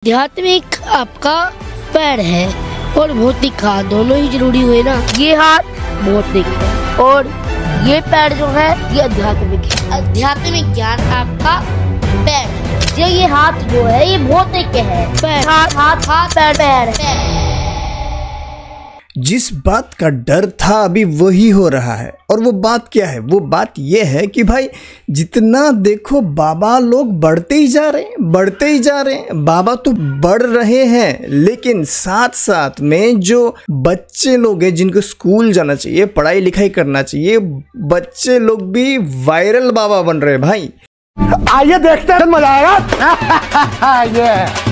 आध्यात्मिक आपका पैर है और भौतिक हाथ दोनों ही जरूरी हुए ना। ये हाथ भौतिक है और ये पैर जो है ये आध्यात्मिक है। आध्यात्मिक ज्ञान आपका पैर है, ये हाथ जो है ये भौतिक है। पैर हाथ हाथ हाथ पैर पैर पैर। जिस बात का डर था अभी वही हो रहा है। और वो बात क्या है? वो बात ये है कि भाई जितना देखो बाबा लोग बढ़ते ही जा रहे हैं, बढ़ते ही जा रहे हैं। बाबा तो बढ़ रहे हैं, लेकिन साथ साथ में जो बच्चे लोग हैं जिनको स्कूल जाना चाहिए, पढ़ाई लिखाई करना चाहिए, बच्चे लोग भी वायरल बाबा बन रहे हैं भाई। आइए देखते हैं, मजा आएगा। ये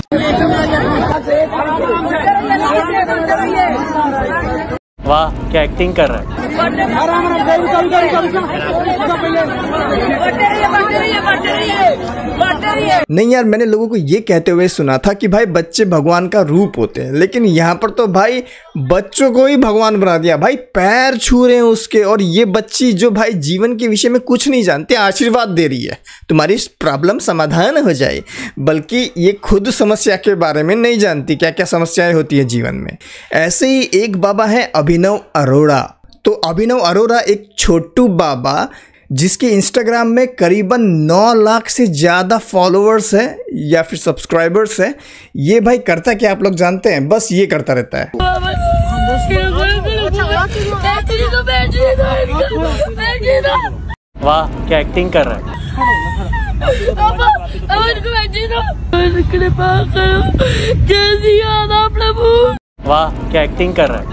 वाह क्या एक्टिंग कर रहा है। नहीं यार, मैंने लोगों को ये कहते हुए सुना था कि भाई बच्चे भगवान का रूप होते हैं, लेकिन यहाँ पर तो भाई बच्चों को ही भगवान बना दिया भाई। पैर छू रहे हैं उसके। और ये बच्ची जो भाई जीवन के विषय में कुछ नहीं जानती, आशीर्वाद दे रही है तुम्हारी प्रॉब्लम समाधान हो जाए, बल्कि ये खुद समस्या के बारे में नहीं जानती क्या क्या समस्याएं होती है जीवन में। ऐसे ही एक बाबा है अभिनव अरोड़ा। तो अभिनव अरोड़ा एक छोटू बाबा जिसके इंस्टाग्राम में करीबन 9 लाख से ज़्यादा फॉलोअर्स है या फिर सब्सक्राइबर्स है। ये भाई करता क्या आप लोग जानते हैं? बस ये करता रहता है। वाह क्या एक्टिंग कर रहा है। वाह क्या एक्टिंग कर रहा है।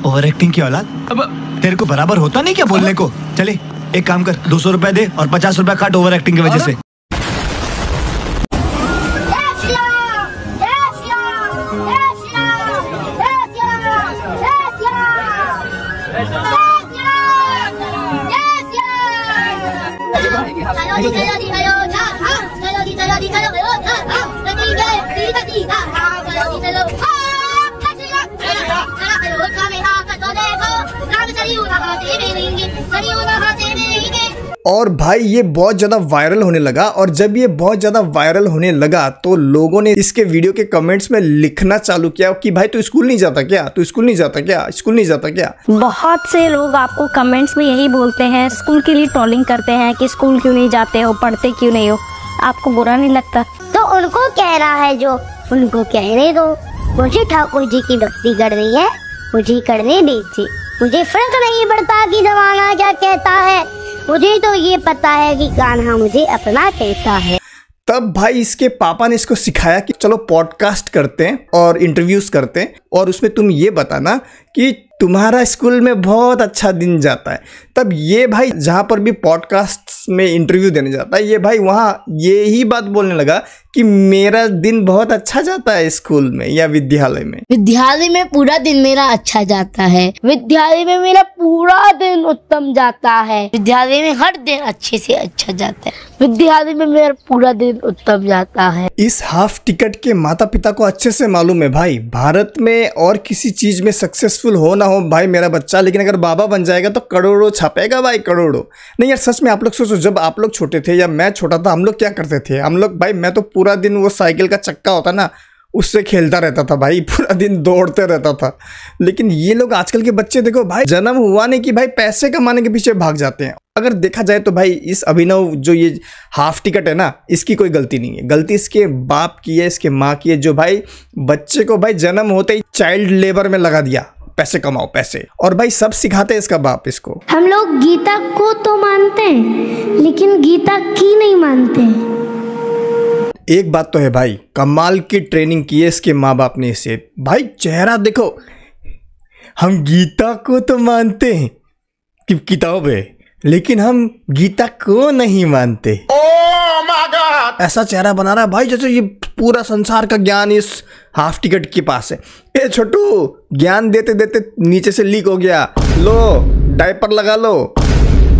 ओवर एक्टिंग की औलाद। अब तेरे को बराबर होता नहीं क्या बोलने को? चले एक काम कर, 200 रुपए दे और 50 रुपए काट ओवर एक्टिंग की वजह से। और भाई ये बहुत ज़्यादा वायरल होने लगा। और जब ये बहुत ज़्यादा वायरल होने लगा तो लोगों ने इसके वीडियो के कमेंट्स में लिखना चालू किया कि भाई तू स्कूल नहीं जाता क्या, तू स्कूल नहीं जाता क्या, स्कूल नहीं जाता क्या। बहुत से लोग आपको कमेंट्स में यही बोलते हैं, स्कूल के लिए ट्रोलिंग करते हैं कि स्कूल क्यों नहीं जाते हो, पढ़ते क्यों नहीं हो। आपको बुरा नहीं लगता? तो उनको कह रहा है जो उनको कहने दो। मुझे ठाकुर जी की भक्ति करनी है, मुझे करने दीजिए। मुझे फर्क नहीं पड़ता कि जमाना क्या कहता है, मुझे तो ये पता है कि कान्हा मुझे अपना कहता है। तब भाई इसके पापा ने इसको सिखाया कि चलो पॉडकास्ट करते हैं और इंटरव्यूज करते हैं और उसमें तुम ये बताना कि तुम्हारा स्कूल में बहुत अच्छा दिन जाता है। तब ये भाई जहाँ पर भी पॉडकास्ट में इंटरव्यू देने जाता है, ये भाई वहाँ ये ही बात बोलने लगा कि मेरा दिन बहुत अच्छा जाता है स्कूल में या विद्यालय में। विद्यालय में पूरा दिन मेरा अच्छा जाता है, विद्यालय में मेरा पूरा दिन उत्तम जाता है, विद्यालय में हर दिन अच्छे से अच्छा जाता है, विद्यालय में मेरा पूरा दिन उत्तम जाता है। इस हाफ टिकट के माता पिता को अच्छे से मालूम है भाई, भारत में और किसी चीज में सक्सेसफुल हो ना हो भाई मेरा बच्चा, लेकिन अगर बाबा बन जाएगा तो करोड़ों छापेगा भाई, करोड़ों। नहीं यार सच में आप लोग सोचो, जब आप लोग छोटे थे या मैं छोटा था, हम लोग क्या करते थे? हम लोग भाई, मैं तो पूरा दिन वो साइकिल का चक्का होता ना उससे खेलता रहता था भाई, पूरा दिन दौड़ते रहता था। लेकिन ये लोग आजकल के बच्चे देखो भाई, जन्म हुआ नहीं कि भाई पैसे कमाने के पीछे भाग जाते हैं। अगर देखा जाए तो भाई इस अभिनव जो ये हाफ टिकट है ना, इसकी कोई गलती नहीं है, गलती इसके बाप की है, इसके माँ की है, जो भाई बच्चे को भाई जन्म होते ही चाइल्ड लेबर में लगा दिया, पैसे कमाओ पैसे। और भाई सब सिखाते हैं इसका बाप इसको। हम लोग गीता को तो मानते हैं लेकिन गीता की नहीं मानते। एक बात तो है भाई, कमाल की ट्रेनिंग की है इसके माँ बाप ने इसे। भाई चेहरा देखो, हम गीता को तो मानते हैं कि किताब है, लेकिन हम गीता को नहीं मानते। ऐसा चेहरा बना रहा है भाई जैसे ये पूरा संसार का ज्ञान इस हाफ टिकट के पास है। ए छोटू, ज्ञान देते देते नीचे से लीक हो गया, लो डायपर लगा लो।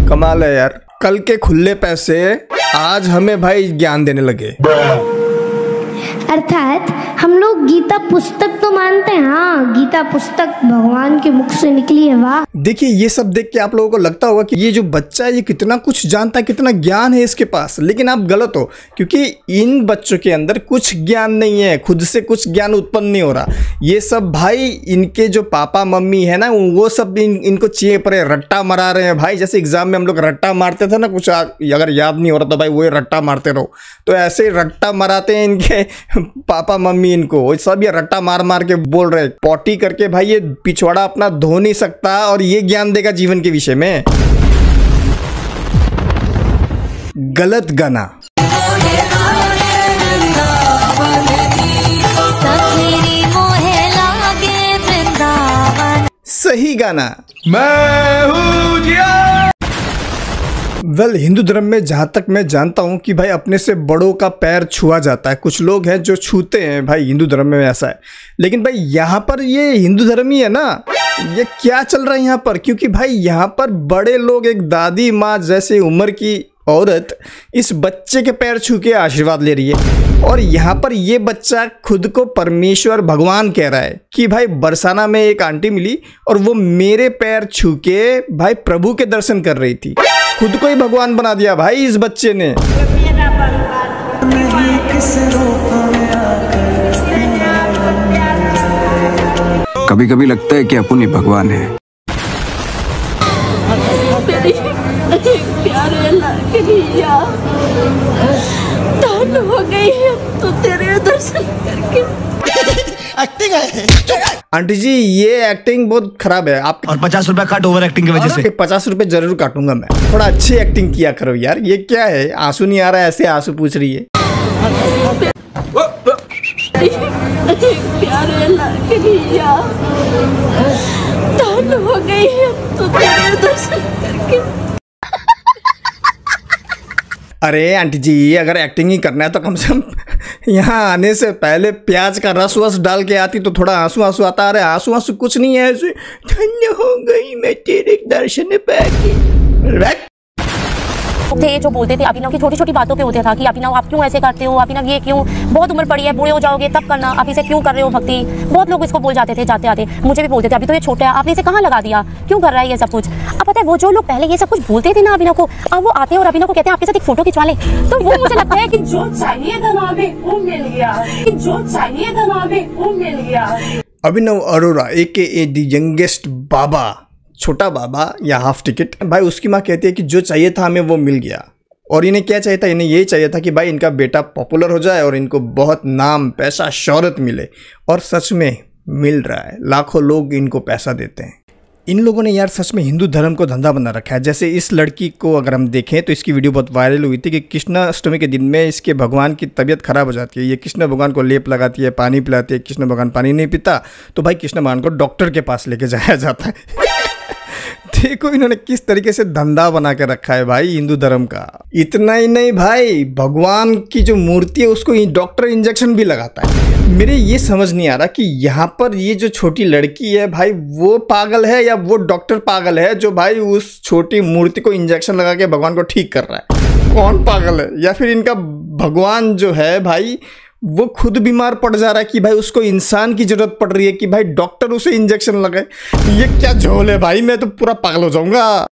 कमाल है यार, कल के खुले पैसे आज हमें भाई ज्ञान देने लगे। अर्थात हम लोग गीता पुस्तक तो मानते हैं, हाँ गीता पुस्तक भगवान के मुख से निकली है। वाह। देखिए ये सब देख के आप लोगों को लगता होगा कि ये जो बच्चा है ये कितना कुछ जानता है, कितना ज्ञान है इसके पास, लेकिन आप गलत हो, क्योंकि इन बच्चों के अंदर कुछ ज्ञान नहीं है, खुद से कुछ ज्ञान उत्पन्न नहीं हो रहा। ये सब भाई इनके जो पापा मम्मी है ना, वो सब इनको चाहिए पड़े रट्टा मरा रहे हैं भाई। जैसे एग्जाम में हम लोग रट्टा मारते थे ना, कुछ अगर याद नहीं हो रहा तो भाई वो रट्टा मारते रहो, तो ऐसे रट्टा मराते हैं इनके पापा मम्मी इनको। सब ये रट्टा मार मार के बोल रहे पॉटी करके भाई ये पिछवाड़ा अपना धो नहीं सकता और ये ज्ञान देगा जीवन के विषय में। गलत गाना। सही गाना। मैं हूँ जिया। वेल हिंदू धर्म में जहाँ तक मैं जानता हूँ कि भाई अपने से बड़ों का पैर छुआ जाता है। कुछ लोग हैं जो छूते हैं भाई, हिंदू धर्म में ऐसा है। लेकिन भाई यहाँ पर ये हिंदू धर्म ही है ना, ये क्या चल रहा है यहाँ पर? क्योंकि भाई यहाँ पर बड़े लोग, एक दादी माँ जैसे उम्र की औरत इस बच्चे के पैर छू के आशीर्वाद ले रही है, और यहाँ पर ये बच्चा खुद को परमेश्वर भगवान कह रहा है कि भाई बरसाना में एक आंटी मिली और वो मेरे पैर छू के भाई प्रभु के दर्शन कर रही थी। खुद को ही भगवान बना दिया भाई इस बच्चे ने। कभी कभी लगता है कि अपन ही भगवान है। प्यारे लड़कियां धन हो गई है तो तेरे दर्शन करके। एक्टिंग है आंटी जी, ये एक्टिंग बहुत खराब है आप। और 50 रुपया काट ओवर एक्टिंग की वजह से। 50 रुपए जरूर काटूंगा मैं। थोड़ा अच्छी एक्टिंग किया करो यार। ये क्या है, आंसू नहीं आ रहा है, ऐसे आंसू पूछ रही है। प्यारे लड़कियां धन हो गई है तो तेरे दर्शन करके। अरे आंटी जी, अगर एक्टिंग ही करना है तो कम से कम यहाँ आने से पहले प्याज का रस वस डाल के आती तो थोड़ा आंसू आंसू आता। अरे आंसू आंसू कुछ नहीं है, ऐसे धन्य हो गई मैं तेरे दर्शन पाके। थे जो बोलते थे अभिनव की छोटी छोटी बातों पे होता था कि अभिनव आप क्यों ऐसे करते हो, अभिनव ये क्यों, बहुत उम्र पड़ी है, बूढ़े हो जाओगे तब करना, आप इसे क्यों कर रहे हो भक्ति। बहुत लोग इसको बोल जाते थे जाते आते, मुझे भी बोलते थे अभी तो ये छोटा है, आपने इसे कहाँ लगा दिया, क्यों कर रहा है ये सब कुछ। अब पता है वो जो लोग पहले ये सब कुछ बोलते थे ना अभिनव को, अब वो आते हैं और अभिनव को कहते हैं आपके साथ एक फोटो खिंचवा ले। तो वो मुझे लगता है कि जो चाहिए था ना अभी वो मिल गया, जो चाहिए था ना अभी वो मिल गया। अभिनव अरोरा AKA द यंगेस्ट बाबा, छोटा बाबा या हाफ टिकट भाई। उसकी माँ कहती है कि जो चाहिए था हमें वो मिल गया। और इन्हें क्या चाहिए था, इन्हें यही चाहिए था कि भाई इनका बेटा पॉपुलर हो जाए और इनको बहुत नाम पैसा शोहरत मिले। और सच में मिल रहा है, लाखों लोग इनको पैसा देते हैं। इन लोगों ने यार सच में हिंदू धर्म को धंधा बना रखा है। जैसे इस लड़की को अगर हम देखें तो इसकी वीडियो बहुत वायरल हुई थी कि कृष्णाष्टमी के दिन में इसके भगवान की तबीयत खराब हो जाती है। ये कृष्ण भगवान को लेप लगाती है, पानी पिलाती है। कृष्ण भगवान पानी नहीं पीता तो भाई कृष्ण भगवान को डॉक्टर के पास लेके जाया जाता है। देखो इन्होंने किस तरीके से धंधा बना के रखा है भाई हिंदू धर्म का। इतना ही नहीं भाई, भगवान की जो मूर्ति है उसको डॉक्टर इंजेक्शन भी लगाता है। मेरे ये समझ नहीं आ रहा कि यहाँ पर ये जो छोटी लड़की है भाई वो पागल है या वो डॉक्टर पागल है जो भाई उस छोटी मूर्ति को इंजेक्शन लगा के भगवान को ठीक कर रहा है। कौन पागल है? या फिर इनका भगवान जो है भाई वो खुद बीमार पड़ जा रहा है कि भाई उसको इंसान की जरूरत पड़ रही है कि भाई डॉक्टर उसे इंजेक्शन लगाए। ये क्या झोल है भाई, मैं तो पूरा पागल हो जाऊंगा।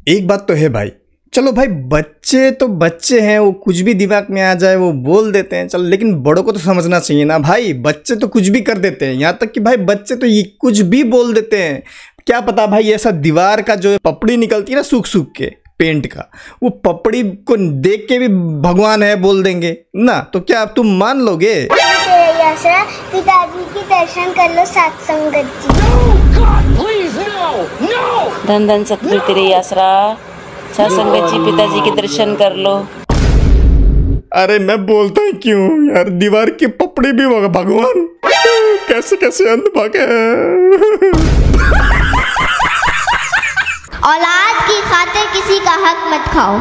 एक बात तो है भाई, चलो भाई बच्चे तो बच्चे हैं, वो कुछ भी दिमाग में आ जाए वो बोल देते हैं, चलो, लेकिन बड़ों को तो समझना चाहिए ना भाई। बच्चे तो कुछ भी कर देते हैं, यहाँ तक कि भाई बच्चे तो ये कुछ भी बोल देते हैं। क्या पता भाई ऐसा दीवार का जो पपड़ी निकलती है ना सूख सूख के पेंट का, वो पपड़ी को देख के भी भगवान है बोल देंगे ना। तो क्या अब तुम मान लोगे? पिताजी के दर्शन कर लो सत्संगत जी। धन धन सतगुरु तेरे आसरा, सत्संगत जी पिताजी के दर्शन कर लो। अरे मैं बोलता ही क्यों यार, दीवार की पपड़ी भी होगा भगवान। कैसे कैसे अंध भागे। औलाद की खातिर किसी का हक मत खाओ।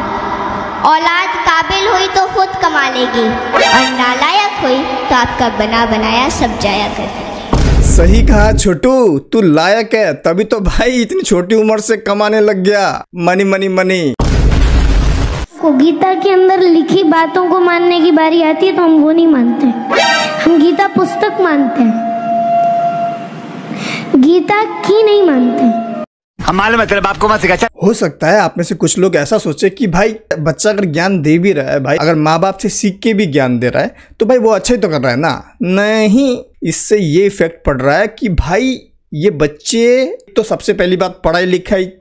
औलाद काबिल हुई तो खुद कमा लेगी और नालायक हुई तो आपका बना बनाया सब जाया कर। सही कहा छोटू, तू लायक है तभी तो भाई इतनी छोटी उम्र से कमाने लग गया। Money money money. को गीता के अंदर लिखी बातों को मानने की बारी आती है तो हम वो नहीं मानते, हम गीता पुस्तक मानते हैं, गीता की नहीं मानते। हम मालूम है तेरे बाप को मत सिखा। हो सकता है आप में से कुछ लोग ऐसा सोचे कि भाई बच्चा अगर ज्ञान दे भी रहा है, भाई अगर माँ बाप से सीख के भी ज्ञान दे रहा है तो भाई वो अच्छा ही तो कर रहा है ना। नहीं, इससे ये इफेक्ट पड़ रहा है कि भाई ये बच्चे तो सबसे पहली बात पढ़ाई लिखाई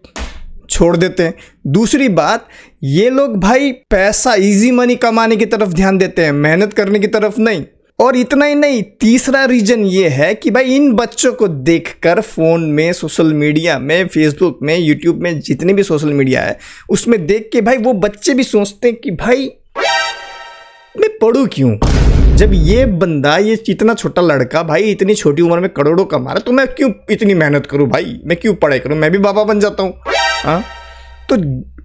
छोड़ देते हैं, दूसरी बात ये लोग भाई पैसा इजी मनी कमाने की तरफ ध्यान देते हैं, मेहनत करने की तरफ नहीं। और इतना ही नहीं, तीसरा रीजन ये है कि भाई इन बच्चों को देखकर फोन में, सोशल मीडिया में, फेसबुक में, यूट्यूब में, जितने भी सोशल मीडिया है उसमें देख के भाई वो बच्चे भी सोचते हैं कि भाई मैं पढ़ूं क्यों, जब ये बंदा, ये इतना छोटा लड़का भाई इतनी छोटी उम्र में करोड़ों कमा रहा है तो मैं क्यों इतनी मेहनत करूं भाई, मैं क्यों पढ़ाई करूं, मैं भी बाबा बन जाता हूं। हाँ, तो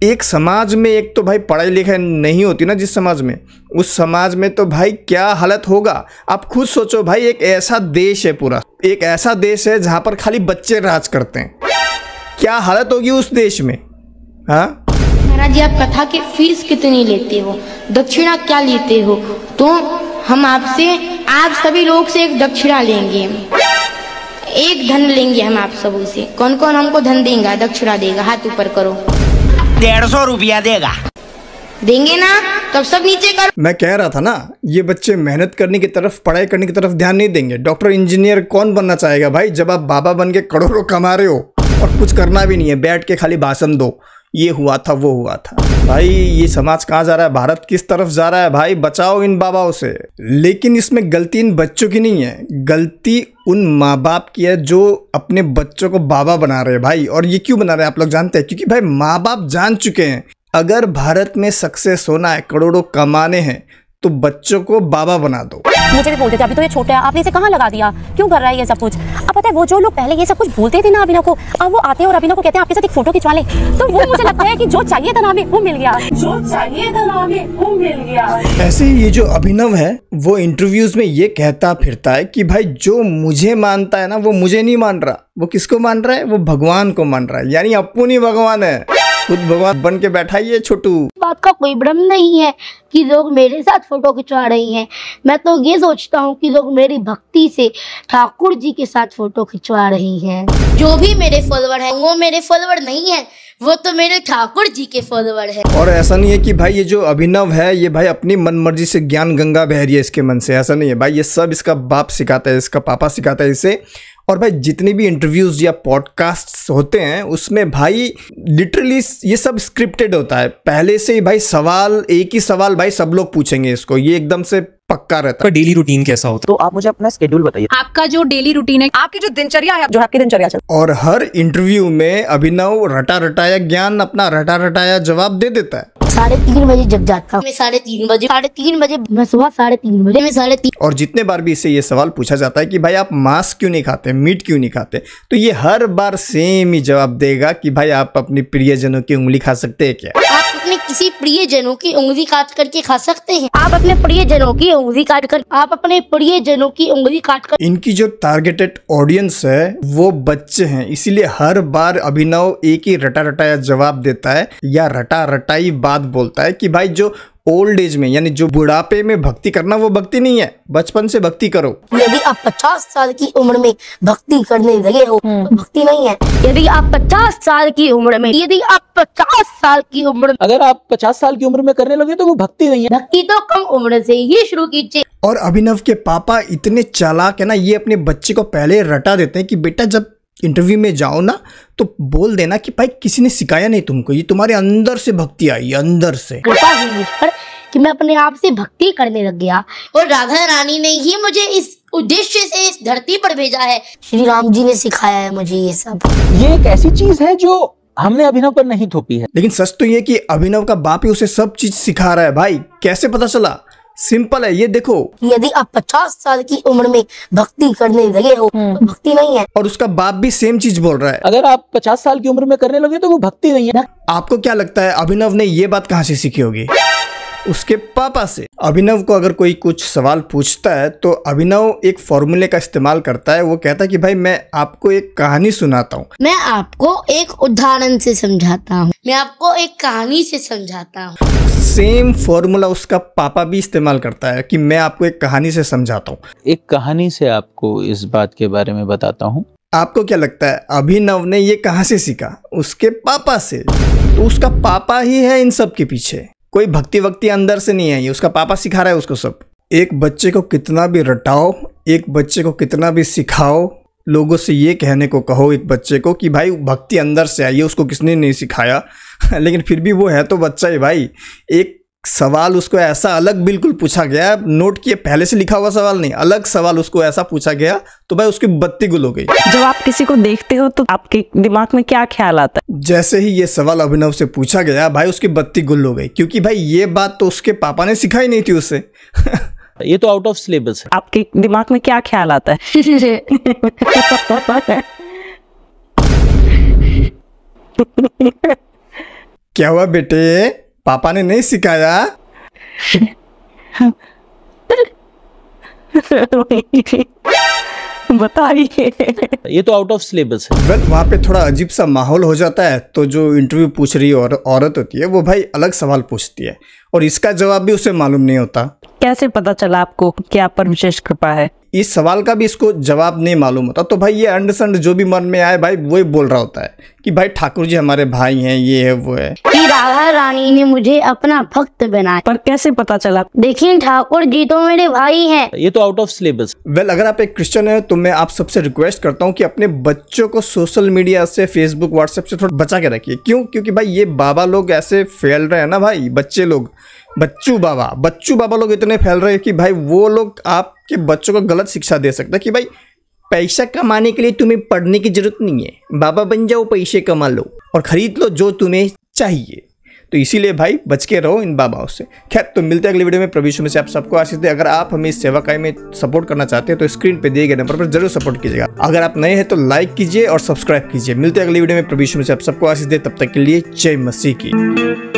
एक समाज में एक तो भाई पढ़ाई लिखाई नहीं होती ना जिस समाज में, उस समाज में तो भाई क्या हालत होगा आप खुद सोचो। भाई एक ऐसा देश है, पूरा एक ऐसा देश है जहां पर खाली बच्चे राज करते हैं, क्या हालत होगी उस देश में। हाँ महाराज जी, आप कथा की फीस कितनी लेते हो, दक्षिणा क्या लेते हो? तो हम आपसे, आप सभी लोग से एक दक्षिणा लेंगे, एक धन लेंगे हम आप सबों से। कौन कौन हमको धन देगा, दक्षिणा देगा? हाथ ऊपर करो। 150 रुपया देगा, देंगे ना? तब सब नीचे करो। मैं कह रहा था ना, ये बच्चे मेहनत करने की तरफ, पढ़ाई करने की तरफ ध्यान नहीं देंगे। डॉक्टर इंजीनियर कौन बनना चाहेगा भाई, जब आप बाबा बन के करोड़ों कमा रहे हो और कुछ करना भी नहीं है, बैठ के खाली भाषण दो, ये हुआ था वो हुआ था। भाई ये समाज कहाँ जा रहा है, भारत किस तरफ जा रहा है भाई, बचाओ इन बाबाओं से। लेकिन इसमें गलती इन बच्चों की नहीं है, गलती उन माँ बाप की है जो अपने बच्चों को बाबा बना रहे हैं भाई। और ये क्यों बना रहे हैं आप लोग जानते हैं? क्योंकि भाई माँ बाप जान चुके हैं अगर भारत में सक्सेस होना है, करोड़ों कमाने हैं, तो बच्चों को बाबा बना दो। मुझे भी बोलते थे अभी तो ये छोटा है, आपने इसे कहाँ लगा दिया, क्यों कर रहा है ये सब कुछ। अब पता है वो जो लोग पहले ये सब कुछ बोलते थे ना अभिनव को, अब वो आते हैं और अभिनव को कहते हैं आपके साथ एक फोटो खिंचवा ले, तो वो मुझे लगता है कि जो चाहिए था ना हमें वो मिल गया, जो चाहिए था ना हमें वो मिल गया। ऐसे ही ये जो अभिनव है वो इंटरव्यूज में ये कहता फिरता है कि भाई जो मुझे मानता है ना वो मुझे नहीं मान रहा। वो किसको मान रहा है? वो भगवान को मान रहा है, यानी अपू नहीं भगवान है, खुद भगवान बन के बैठा ही है छोटू। बात का कोई भ्रम नहीं है कि लोग मेरे साथ फोटो खिंचवा रही हैं। मैं तो ये सोचता हूँ कि लोग मेरी भक्ति से ठाकुर जी के साथ फोटो खिंचवा रही हैं। जो भी मेरे फॉलोवर हैं वो मेरे फॉलोवर नहीं है, वो तो मेरे ठाकुर जी के फॉलोवर है। और ऐसा नहीं है कि भाई ये जो अभिनव है ये भाई अपनी मनमर्जी से ज्ञान गंगा बह रही है इसके मन से, ऐसा नहीं है भाई, ये सब इसका बाप सिखाता है, इसका पापा सिखाता है इसे। और भाई जितने भी इंटरव्यूज या पॉडकास्ट्स होते हैं उसमें भाई लिटरली ये सब स्क्रिप्टेड होता है, पहले से ही भाई सवाल, एक ही सवाल भाई सब लोग पूछेंगे इसको, ये एकदम से पक्का रहता है। डेली रूटीन कैसा होता है? तो आप मुझे अपना शेड्यूल बताइए, आपका जो डेली रूटीन है, आपकी जो दिनचर्या है, जो आपकी दिनचर्या चल। और हर इंटरव्यू में अभिनव रटा रटाया ज्ञान, अपना रटा रटाया जवाब दे देता है। 3:30 बजे जग जाता हूँ मैं, 3:30 बजे, 3:30 बजे मैं, सुबह 3:30 बजे मैं 3:30। और जितने बार भी इससे ये सवाल पूछा जाता है कि भाई आप मांस क्यों नहीं खाते, मीट क्यों नहीं खाते, तो ये हर बार सेम ही जवाब देगा कि भाई आप अपनी प्रियजनों की उंगली खा सकते हैं क्या? आप अपने किसी प्रियजनों की उंगली काट करके खा सकते हैं? आप अपने प्रियजनों की उंगली काट कर, आप अपने प्रियजनों की उंगली काट कर। इनकी जो टारगेटेड ऑडियंस है वो बच्चे हैं, इसीलिए हर बार अभिनव एक ही रटा रटाया जवाब देता है या रटा रटाई बात बोलता है कि भाई जो ओल्ड एज में यानी जो बुढ़ापे में भक्ति करना वो भक्ति नहीं है, बचपन से भक्ति करो। यदि आप 50 साल की उम्र में भक्ति करने लगे हो तो भक्ति नहीं है। यदि आप 50 साल की उम्र में, यदि आप 50 साल की उम्र, अगर आप 50 साल की उम्र में करने लगे तो वो भक्ति नहीं है। भक्ति तो कम उम्र से ही शुरू कीजिए। और अभिनव के पापा इतने चालाक है ना, ये अपने बच्चे को पहले रटा देते हैं कि बेटा जब इंटरव्यू में जाओ ना तो बोल देना कि भाई किसी ने सिखाया नहीं तुमको, ये तुम्हारे अंदर से भक्ति आई, अंदर से। कृपा हुई मुझ पर कि मैं अपने आप से भक्ति करने लग गया, और राधा रानी ने ही मुझे इस उद्देश्य से इस धरती पर भेजा है। श्री राम जी ने सिखाया है मुझे ये सब। ये एक ऐसी चीज है जो हमने अभिनव पर नहीं थोपी है। लेकिन सच तो ये कि अभिनव का बाप ही उसे सब चीज सिखा रहा है भाई। कैसे पता चला? सिंपल है, ये देखो। यदि आप 50 साल की उम्र में भक्ति करने लगे हो तो भक्ति नहीं है। और उसका बाप भी सेम चीज बोल रहा है। अगर आप 50 साल की उम्र में करने लगे तो वो भक्ति नहीं है। आपको क्या लगता है अभिनव ने ये बात कहाँ से सीखी होगी? उसके पापा से। अभिनव को अगर कोई कुछ सवाल पूछता है तो अभिनव एक फॉर्मूले का इस्तेमाल करता है। वो कहता है कि भाई मैं आपको एक कहानी सुनाता हूँ, मैं आपको एक उदाहरण से समझाता हूँ, मैं आपको एक कहानी से समझाता हूँ। सेम फॉर्मूला उसका पापा भी इस्तेमाल करता है कि मैं आपको एक कहानी से समझाता हूँ। एक कहानी से आपको इस बात के बारे में बताता हूँ। आपको क्या लगता है अभिनव ने ये कहाँ से सीखा? उसके पापा से। तो उसका पापा ही है इन सब के पीछे, कोई भक्ति वक्ति अंदर से नहीं है, ये उसका पापा सिखा रहा है उसको सब। एक बच्चे को कितना भी रटाओ, एक बच्चे को कितना भी सिखाओ, लोगों से ये कहने को कहो एक बच्चे को कि भाई भक्ति अंदर से आई है, उसको किसने नहीं सिखाया लेकिन फिर भी वो है तो बच्चा ही भाई। एक सवाल उसको ऐसा अलग बिल्कुल पूछा गया, नोट किए, पहले से लिखा हुआ सवाल नहीं, अलग सवाल उसको ऐसा पूछा गया तो भाई उसकी बत्ती गुल हो गई। जब आप किसी को देखते हो तो आपके दिमाग में क्या ख्याल आता है? जैसे ही ये सवाल अभिनव से पूछा गया भाई उसकी बत्ती गुल हो गई, क्योंकि भाई ये बात तो उसके पापा ने सिखाई नहीं थी उसे ये तो आउट ऑफ सिलेबस है। आपके दिमाग में क्या ख्याल आता है? क्या हुआ बेटे, पापा ने नहीं सिखाया? बताइए। ये तो आउट ऑफ सिलेबस है। वेल वहाँ पे थोड़ा अजीब सा माहौल हो जाता है, तो जो इंटरव्यू पूछ रही औरत होती है वो भाई अलग सवाल पूछती है और इसका जवाब भी उसे मालूम नहीं होता। कैसे पता चला आपको कि आप पर विशेष कृपा है? इस सवाल का भी इसको जवाब नहीं मालूम होता, तो भाई ये अंडरस्टैंड जो भी मन में आए भाई वही बोल रहा होता है कि भाई ठाकुर जी हमारे भाई हैं, ये है वो है। कि राधा रानी ने मुझे अपना भक्त बनाया। पर कैसे पता चला? देखिए ठाकुर जी तो मेरे भाई हैं। ये तो आउट ऑफ सिलेबस। वेल अगर आप एक क्रिश्चियन है तो मैं आप सबसे रिक्वेस्ट करता हूँ कि अपने बच्चों को सोशल मीडिया से, फेसबुक, व्हाट्सएप से थोड़ा बचा के रखिए। क्यों? क्योंकि भाई ये बाबा लोग ऐसे फैल रहे हैं ना भाई, बच्चे लोग, बच्चू बाबा लोग इतने फैल रहे हैं कि भाई वो लोग आपके बच्चों को गलत शिक्षा दे सकते हैं कि भाई पैसा कमाने के लिए तुम्हें पढ़ने की जरूरत नहीं है, बाबा बन जाओ, पैसे कमा लो और खरीद लो जो तुम्हें चाहिए। तो इसीलिए भाई बच के रहो इन बाबाओं से। खैर तो मिलते हैं अगले वीडियो में। प्रभु यीशु में से आप सबको आशीष दे। अगर आप हमें इस सेवा कार्य में सपोर्ट करना चाहते हैं तो स्क्रीन पे दिए गए नंबर पर जरूर सपोर्ट कीजिएगा। अगर आप नए हैं तो लाइक कीजिए और सब्सक्राइब कीजिए। मिलते हैं अगले वीडियो में। प्रभु यीशु में से आप सबको आशीष दे। तब तक के लिए जय मसीह की।